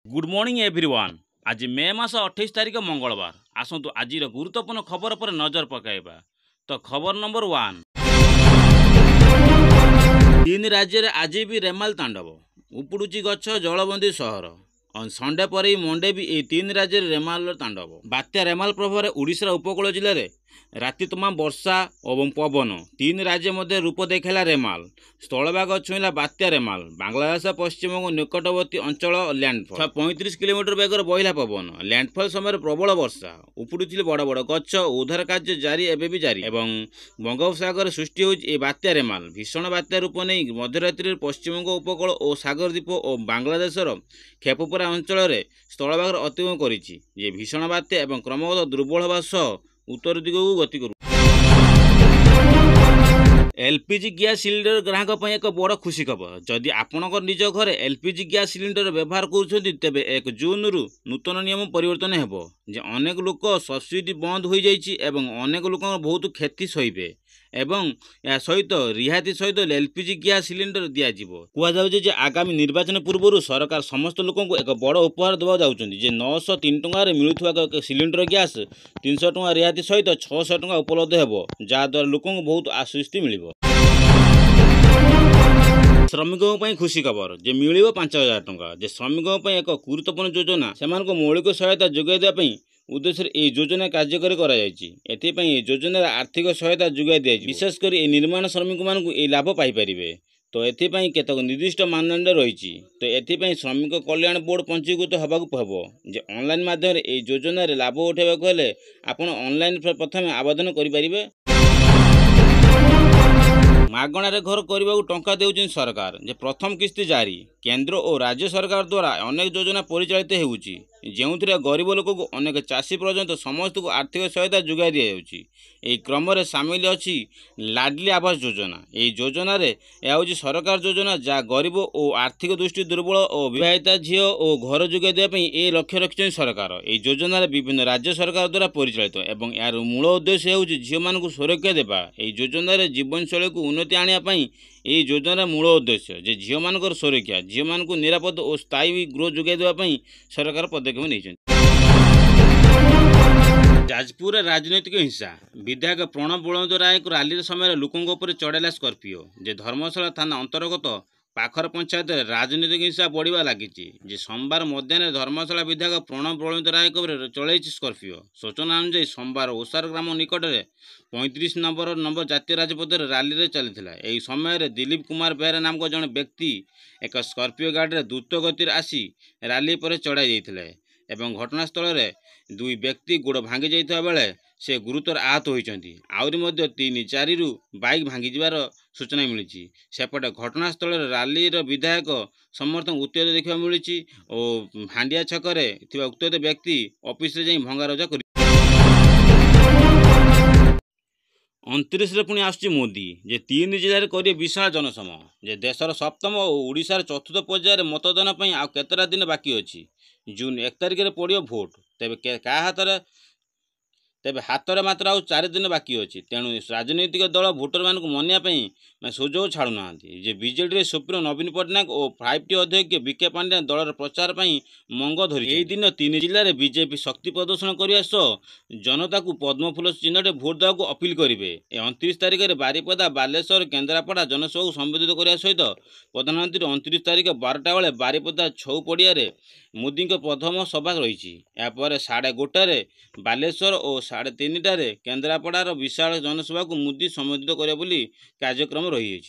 Good morning everyone. आज मे मास 28 तारिख मंगलवार। आसतु आज गुरुत्वपूर्ण खबर पर नजर पकाइबा। तो खबर नंबर 1, तीन राज्य में आज भी रेमाल तांडव उपुड़ुची गछ जलबंदी सहर। संडे पर ही मंडे भी ये तीन राज्य में रेमाल तांडव। बात्या रेमाल प्रभाव में ओडिशा उपकूल जिले में राति तमाम वर्षा और पवन तीन राज्य मध्य रूप देखला रेमाल। स्थलभाग छुईला बात्या रेमाल। बांग्लादेश पश्चिमबंग निकटवर्ती अंचल लैंडफॉल 35 किलोमीटर बेगर बहिला पवन। लैंडफॉल समय प्रबल वर्षा उपुड़ुथिले बड़ बड़ गछ। उद्धार कार्य जारी एवं भी जारी एवं बंगोपसागर सृष्टि होई बात्या रेमाल। भीषण बात्या रूप नहीं मध्यरात्रि पश्चिमबंग उपकूल और सागर द्वीप और बांग्लादेशर खेपुपरा अंचल स्थलभाग अतिक्रमण करिछि। ये भीषण बात्या एवं क्रमगत दुर्बल होगा सह उत्तर दिग को गति करू। एलपीजी गैस सिलिंडर ग्राहक पर एक बड़ खुशी खबर। जदि आपणकर निज घर एलपीजी गैस सिलिंडर व्यवहार करुछन्ति तेबे 1 जून रु नूतन नियम परिवर्तन हेबो। जे अनेक लोक सब्सिडी बंद हो जाइछि एवं अनेक लोक बहुत क्षति सहिबे एवं या सहित रिहाती सहित एलपीजी गैस सिलिंडर दिया जिवो। कुआ जाउछि जे आगामी निर्वाचन पूर्व सरकार समस्त लोक एक बड़ उपहार देवा जाउछन्ति। जे 903 टଙ୍କା रे मिलुथुवा एक सिलिंडर गैस 300 टଙ୍କା रिहाती सहित 600 टଙ୍କା उपलब्ध हेबो, जा द्वारा लोकन बहुत आश्वस्ति मिलिबो। श्रमिकों पर खुशी खबर जे मिलिबो 5000 टଙ୍କା। जे श्रमिकों पर एक गुरुत्वपूर्ण योजना सेमानको मौलिक सहायता जोगाई देबा पई उद्देश्य ये योजना कार्यकारी करा जायछि। एथिपई योजना आर्थिक सहायता जोगाई दिया विशेषकर ये निर्माण श्रमिक मानकु ये लाभ पाई परिबे। तो एथिपई केतक निर्दिष्ट मानदंड रहिछि। तो एथिपई श्रमिक कल्याण बोर्ड पंजीकृत होबाकु हबो। जे ऑनलाइन माध्यम रे ये योजना रे लाभ उठाइबाकु हेले आपण ऑनलाइन प्रथमे आवेदन करि परिबे। मागणारे घर करने टंका देउछन सरकार। जे प्रथम किस्ती जारी केंद्र और राज्य सरकार द्वारा अनेक योजना परिचालित होउछि, जेउथिरे गरीब लोक को अनेक चाषी पर्यंत समस्त को आर्थिक सहायता जोगाई दिया जाउछि। एही क्रम रे शामिल अछि लाडली आवास योजना। एही योजना रे या होछि सरकार योजना जा गरीब और आर्थिक दृष्टि दुर्बल और विवाहिता झियो और घर जोगाई देबा पई ए लक्ष्य रखिछन सरकार। एही योजना रे विभिन्न राज्य सरकार द्वारा परिचालित एवं यार मूल उद्देश्य होछि झियो मानकु सुरक्षा देबा। एही योजना रे जीवन शैली को उन्नति आनिया पई एही योजना मूल उद्देश्य जे झियो मानकर सुरक्षा झियो मानकु निरापद और स्थायी गृह जोगाई देबा पई सरकार पदक्षेप नैछन। जाजपुर राजनैतिक हिंसा विधायक प्रणव बलवंत राय को रैली समय लोकों उपर चढ़ेला स्कॉर्पियो। जे धर्मशाला थाना अंतर्गत पाखर पंचायत राजनैतिक हिंसा बढ़िया लगी। जे सोमवार मध्याह्न धर्मशाला विधायक प्रणव बलवंत राय को चल स्कॉर्पियो। सूचना अनुसार सोमवार ओसार ग्राम निकट में 35 नंबर जातीय राजपथ रैली चलता। यही समय दिलीप कुमार बेहरा नामक जड़े व्यक्ति एक स्कॉर्पियो गाड़ी द्रुत गति आसी रैली पर चढ़ाई एवं घटनास्थल में 2 व्यक्ति गोड़ भांगी जाइता बेले से गुरुतर आहत होइचंती। आउरी मध्य 3-4 रु बाइक भांगी जिबार सूचना मिली। सेपटे घटनास्थल रैली विधायक समर्थन उत्तेज देखा मिली और हांडिया छकरे थिबा उत्तेज व्यक्ति ऑफिस जाई भंगारुजा कर 29 रे पुणी आसुची मोदी। जे 3 जिले में करिए विशाल जनसमूह। जे देशर सप्तम और ओडिशार चतुर्थ पर्यायर मतदान पई आ केतरा दिन बाकी अछि। जून 1 तारिख में पड़ो भोट। तेबे हाथ में मात्र आउ 4 दिन बाकी अच्छी। तेणु राजनैतिक दल भोटर मान मनवाई सुजोग छाड़ू ना। जे बीजेडी सुप्रीम नवीन पट्टनायक और 5T अध्यक्ष बीके पांड्या दलर प्रचार मंग धरी। यही दिन 3 जिले में बीजेपी शक्ति प्रदर्शन करने सह जनता को पद्मफूल चिन्ह भोट देवा अपील करेंगे। 29 तारिख में बारिपदा बालेश्वर केन्द्रापड़ा जनसभा को संबोधित करने सहित प्रधानमंत्री 29 तारिख 12टा बेले बारिपदा छौ पड़िया मोदी प्रथम सभा रही। यापर 1:30 बालेश्वर और 3:30 केन्द्रापड़ार विशाल जनसभा को मोदी संबोधित करेंगे कार्यक्रम रही।